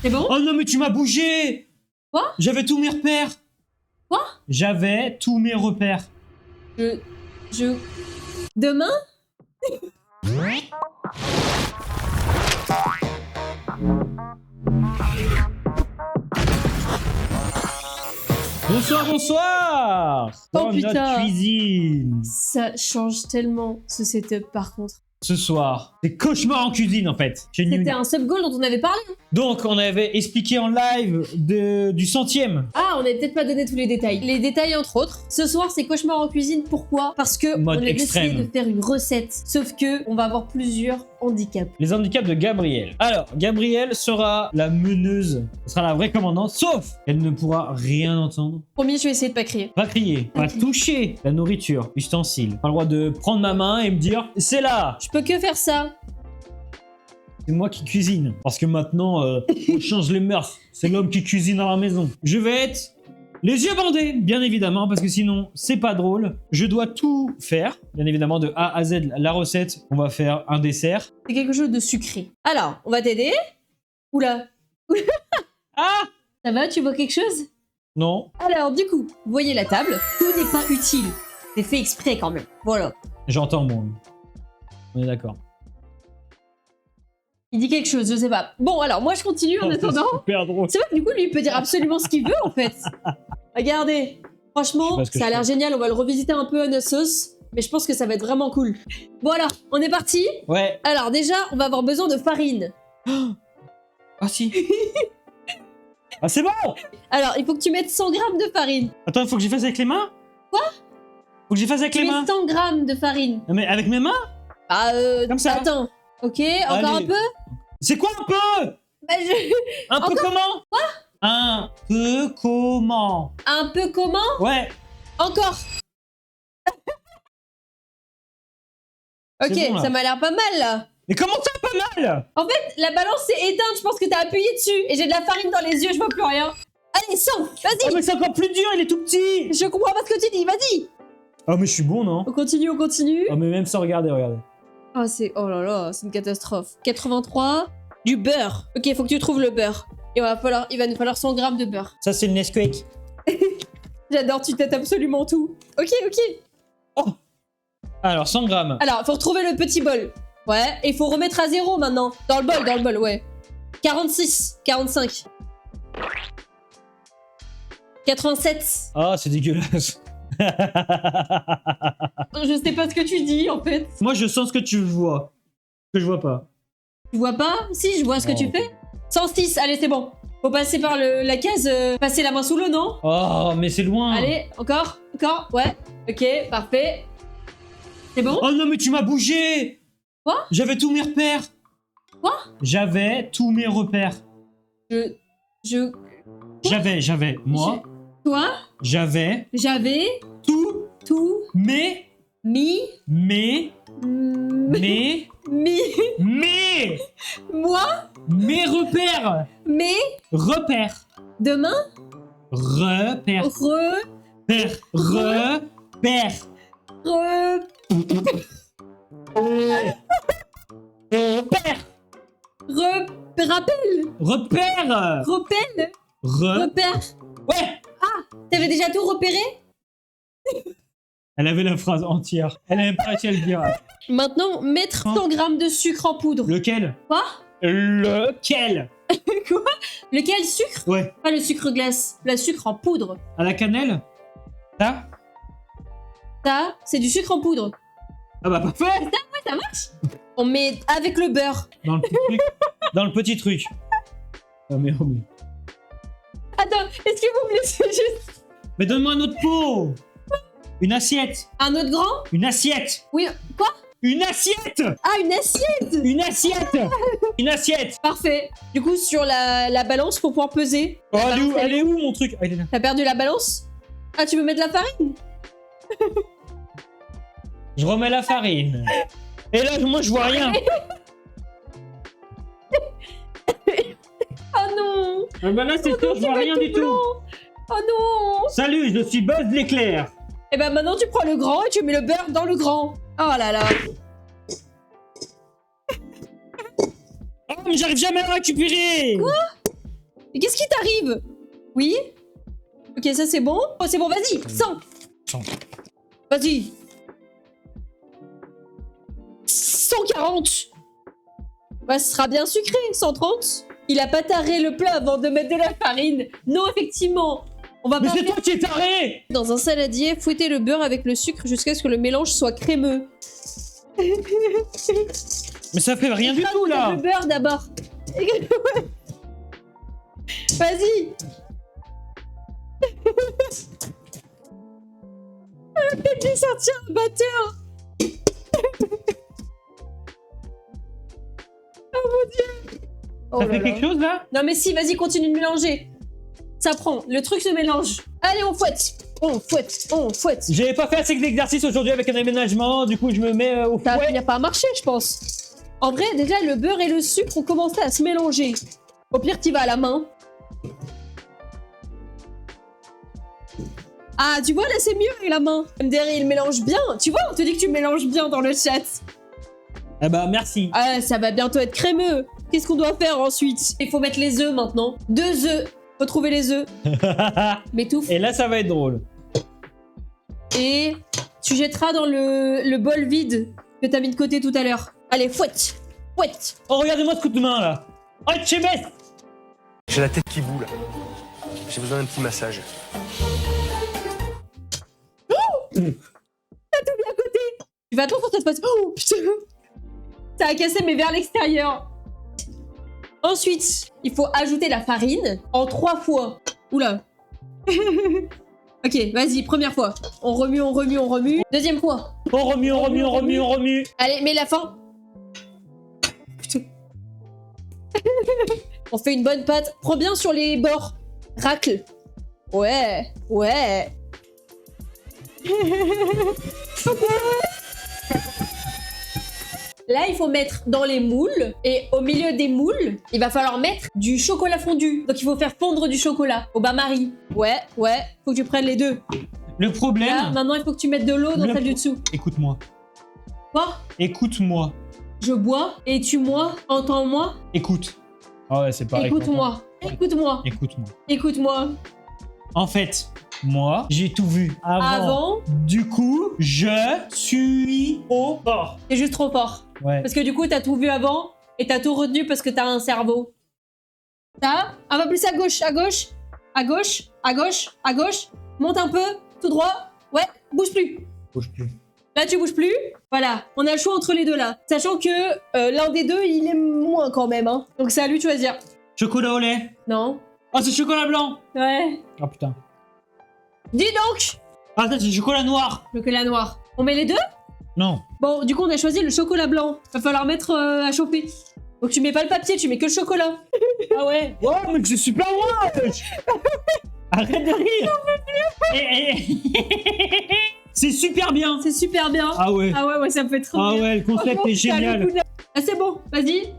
C'est bon? Oh non, mais tu m'as bougé! Quoi? J'avais tous mes repères! Quoi? J'avais tous mes repères. Demain? Bonsoir, bonsoir! Oh, Dans putain. notre cuisine. Ça change tellement ce setup par contre. Ce soir, c'est cauchemar en cuisine en fait. Chez C'était Nune. un sub-goal dont on avait parlé. Donc, on avait expliqué en live du 100e. Ah, on n'avait peut-être pas donné tous les détails. Les détails entre autres. Ce soir, c'est cauchemar en cuisine. Pourquoi? Parce que Mode on a extrême. décidé de faire une recette. Sauf que on va avoir plusieurs handicaps. Les handicaps de Gabrielle. Alors, Gabrielle sera la meneuse, ce sera la vraie commandante, sauf qu'elle ne pourra rien entendre. Premier, je vais essayer de pas crier. Pas crier, pas Ok. toucher la nourriture, ustensile. Pas le droit de prendre ma main et me dire « C'est là !» Je peux que faire ça. C'est moi qui cuisine. Parce que maintenant, on change les mœurs. C'est l'homme qui cuisine dans la maison. Je vais être les yeux bandés, bien évidemment, parce que sinon, c'est pas drôle. Je dois tout faire, bien évidemment, de A à Z, la recette. On va faire un dessert. C'est quelque chose de sucré. Alors, on va t'aider. Oula. Ah! Ça va, tu vois quelque chose? Non, Alors, du coup, vous voyez la table. Tout n'est pas utile. C'est fait exprès quand même. Voilà. j'entends moi. On est d'accord. Il dit quelque chose, je sais pas. Bon, alors, moi, je continue en Oh, c'est attendant. super drôle. C'est vrai que du coup, lui, il peut dire absolument ce qu'il veut, en fait. Regardez. Je sais Franchement, pas ce que ça a je l'air fais. génial. On va le revisiter un peu à notre sauce. Mais je pense que ça va être vraiment cool. Bon, alors, on est parti. Ouais. Alors, déjà, on va avoir besoin de farine. Ah si. Ah c'est bon. Alors, il faut que tu mettes 100 grammes de farine. Attends, il faut que j'y fasse avec les mains. Quoi? Faut que j'y fasse avec Tu les mets mains. 100 grammes de farine. Non, mais avec mes mains. Ah, Comme ça. Attends. Ok, encore Allez. un peu? C'est quoi un peu? Bah, Un peu comment? Quoi? Un peu comment? Un peu comment? Ouais. Encore. Ok, C'est bon, là. ça m'a l'air pas mal là. Mais comment ça pas mal? En fait, la balance s'est éteinte, je pense que t'as appuyé dessus et j'ai de la farine dans les yeux, je vois plus rien. Allez, 100, Oh vas-y. mais c'est encore plus dur, il est tout petit. Je comprends pas ce que tu dis, vas-y. Oh mais je suis bon non? On continue, on continue. Oh mais même sans regarder, regardez. Ah, oh là là, c'est une catastrophe. 83, du beurre. Ok, faut que tu trouves le beurre. Il va nous falloir 100 grammes de beurre. Ça c'est le Nesquik. J'adore, tu têtes absolument tout. Ok, ok. Alors 100 grammes. Alors, faut retrouver le petit bol. Ouais, et faut remettre à zéro maintenant. Dans le bol, ouais. 46, 45. 87. Ah c'est dégueulasse. Je sais pas ce que tu dis, en fait. Moi je sens ce que tu vois. Que je vois pas. Tu vois pas? Si, je vois ce que Oh. tu fais. 106, allez, c'est bon. Faut passer par la case, passer la main sous l'eau, non? Oh mais c'est loin. Allez, encore, ouais. Ok, parfait. C'est bon? Oh non mais tu m'as bougé. Quoi? J'avais tous mes repères. Quoi? J'avais tous mes repères. Je... J'avais. Moi, Toi, j'avais j'avais tous tout mes mis... mes Moi, repères. mais, Repères. demain, Repères. repère, rappel, Repères. repère. Ouais. T'avais déjà tout repéré? Elle avait la phrase entière. Elle a même pas réussi à le dire. Maintenant, mettre 100 grammes de sucre en poudre. Lequel? Quoi? Lequel? Quoi? Lequel sucre? Ouais. Pas le sucre glace, le sucre en poudre. À la cannelle? Ça? Ça, c'est du sucre en poudre. Ah bah parfait. Ouais, ça marche. On met avec le beurre. Dans le petit truc. Dans le petit truc. Oh mais. Attends, est-ce que vous me laissez juste Mais donne-moi un autre pot. Une assiette. un autre grand? Une assiette. Oui, quoi? Une assiette. Ah, une assiette. Une assiette. Une assiette. Parfait. Du coup, sur la balance, pour pouvoir peser. Oh, La balance, elle est où mon truc? Ah, il est là. T'as perdu la balance? Ah, tu veux mettre la farine? Je remets la farine. Et là, moi, je vois rien. Oh non. Ah bah là, c'est sûr, je vois rien du tout. Oh non. Salut, je suis Buzz l'éclair. Et ben maintenant, tu prends le grand et tu mets le beurre dans le grand. Oh là là. Oh, mais j'arrive jamais à récupérer. Quoi? Mais qu'est-ce qui t'arrive? Oui? Ok, ça c'est bon. Oh, c'est bon, vas-y, 100. 100. Vas-y. 140. Bah, ce sera bien sucré. 130. Il a pas taré le plat avant de mettre de la farine. Non, effectivement. On va Mais pas c'est faire- toi qui es taré! Dans un saladier, fouettez le beurre avec le sucre jusqu'à ce que le mélange soit crémeux. Mais ça fait rien du tout là! Le beurre d'abord. Vas-y. J'ai sorti un batteur. Oh mon dieu. Oh Ça là fait là. quelque chose là? Non mais si, vas-y, continue de mélanger. Ça prend, le truc se mélange. Allez, on fouette. On fouette, on fouette. J'avais pas fait assez d'exercice aujourd'hui avec un aménagement, du coup je me mets au Ça fouet. n'a pas marché, je pense. En vrai, déjà, le beurre et le sucre ont commencé à se mélanger. Au pire, t'y vas à la main. Ah, tu vois, là, c'est mieux avec la main. MDR, il mélange bien. Tu vois, on te dit que tu mélanges bien dans le chat. Ah bah merci. Ah, ça va bientôt être crémeux. Qu'est-ce qu'on doit faire ensuite? Il faut mettre les œufs maintenant. 2 œufs. Faut trouver les œufs. M'étouffe. Et là ça va être drôle. Et tu jetteras dans le bol vide que t'as mis de côté tout à l'heure. Allez, fouette. Fouette. Oh regardez-moi ce coup de main là. Oh Tchébès! J'ai la tête qui boule. J'ai besoin d'un petit massage. T'as tout mis à côté. Tu vas attendre quand ça se passe. Oh putain. Ça a cassé mais vers l'extérieur. Ensuite, il faut ajouter la farine en 3 fois. Oula. Ok, vas-y, première fois. On remue, on remue, on remue. Deuxième fois. On remue, on remue, on remue, on remue. Allez, mets la fin. Putain. On fait une bonne pâte. Prends bien sur les bords. Racle. Ouais, ouais. Là, il faut mettre dans les moules. Et au milieu des moules, il va falloir mettre du chocolat fondu. Donc, il faut faire fondre du chocolat au bain-marie. Ouais, ouais. Faut que tu prennes les deux. Le problème... Là, maintenant, il faut que tu mettes de l'eau dans celle du dessous. Écoute-moi. Quoi? Écoute-moi. Je bois et tu moi, entends-moi. Écoute. Ah ouais, c'est pareil. Écoute-moi. Écoute-moi. Écoute-moi. Écoute-moi. En fait, moi, j'ai tout vu avant. Avant, Du coup, je suis au fort. t'es juste trop fort. Ouais. Parce que du coup, t'as tout vu avant et t'as tout retenu parce que t'as un cerveau. Ça, un peu plus à gauche, à gauche, à gauche, à gauche, à gauche. Monte un peu, tout droit. Ouais, bouge plus. Bouge plus. Là, tu bouges plus. Voilà, on a le choix entre les deux là. Sachant que l'un des deux, il est moins quand même. Hein. Donc c'est à lui de choisir. Chocolat au lait. Non. Oh, c'est chocolat blanc. Ouais. Oh putain. Dis donc. Ah, ça, c'est chocolat noir. Chocolat noir. On met les deux? Non. Bon, du coup, on a choisi le chocolat blanc. Va falloir mettre à chauffer. Donc tu mets pas le papier, tu mets que le chocolat. Ah ouais. Oh, mais c'est super loin. Arrête de rire. C'est super bien. C'est super bien. Ah ouais. Ah ouais, ouais, ça me fait trop Ah bien. ouais, le concept Franchement, est t'as le génial. coup de- Ah, c'est bon, vas-y.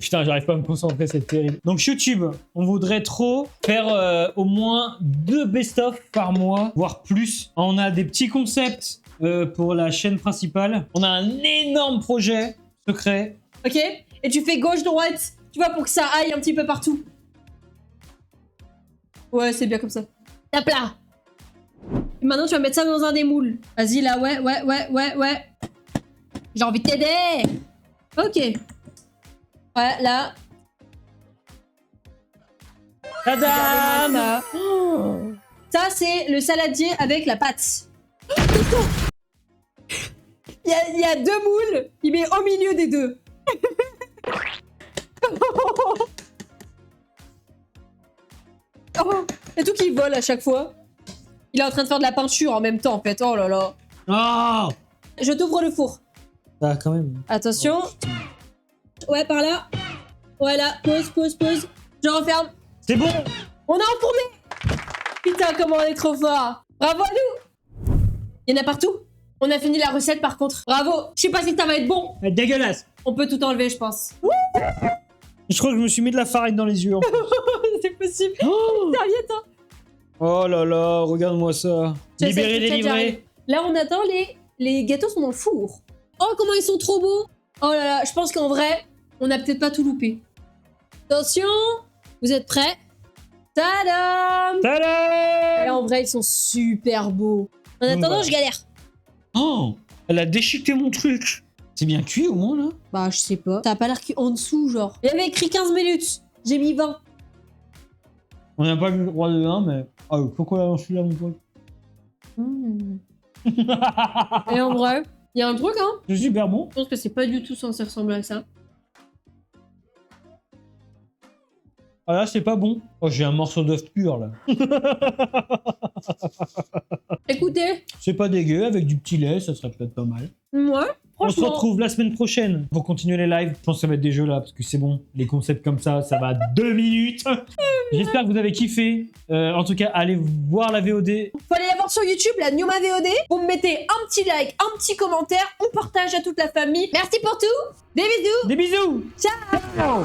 Putain, j'arrive pas à me concentrer, c'est terrible. Donc YouTube, on voudrait trop faire au moins 2 best-of par mois, voire plus. On a des petits concepts pour la chaîne principale. On a un énorme projet secret. Ok. Et tu fais gauche-droite, tu vois, pour que ça aille un petit peu partout. Ouais, c'est bien comme ça. Tape là. Et maintenant, tu vas mettre ça dans un des moules. Vas-y, là, ouais, ouais, ouais, ouais, ouais. J'ai envie de t'aider. Ok. Ouais, là. Tadam! Ça, ça c'est le saladier avec la pâte. Il y a 2 moules. Il met au milieu des deux. Oh, il y a tout qui vole à chaque fois. Il est en train de faire de la peinture en même temps, en fait. Oh là là. Oh! Je t'ouvre le four. Ah, quand même. Attention. Ouais, par là. Voilà, pause, pause, pause. Je referme. C'est bon! On a enfourné. Putain, comment on est trop fort. Bravo à nous. Il y en a partout. On a fini la recette par contre. Bravo. Je sais pas si ça va être bon. Elle est dégueulasse! On peut tout enlever, je pense. Je crois que je me suis mis de la farine dans les yeux. En fait. C'est possible. Oh! Serviette, hein. Oh là là, regarde-moi ça. Ça, Libéré, c'est le chat, délivré. j'arrive. Là, on attend les gâteaux sont dans le four. Oh, comment ils sont trop beaux. Oh là là, je pense qu'en vrai, on a peut-être pas tout loupé. Attention, vous êtes prêts? Tadam! Tada! Et en vrai, ils sont super beaux. En attendant, voilà. je galère. Oh, elle a déchiqueté mon truc. C'est bien cuit au moins là? Bah, je sais pas. Ça a pas l'air qu'en dessous, genre. Il y avait écrit 15 minutes. J'ai mis 20. On n'a pas eu le droit de 1, mais. Ah, pourquoi là, je suis là, mon pote? Et en vrai, il y a un truc, hein. C'est super bon. Je pense que c'est pas du tout censé ressembler à ça. Ah là, c'est pas bon. Oh, j'ai un morceau d'œuf pur là. Écoutez, C'est pas dégueu, avec du petit lait, ça serait peut-être pas mal. moi, On se franchement, retrouve la semaine prochaine pour continuer les lives. Je pense que ça va être des jeux là, parce que c'est bon. Les concepts comme ça va à 2 minutes. J'espère que vous avez kiffé. En tout cas, allez voir la VOD. faut aller la voir sur YouTube, la Numa VOD. Vous me mettez un petit like, un petit commentaire. On partage à toute la famille. Merci pour tout. Des bisous. Des bisous. Ciao.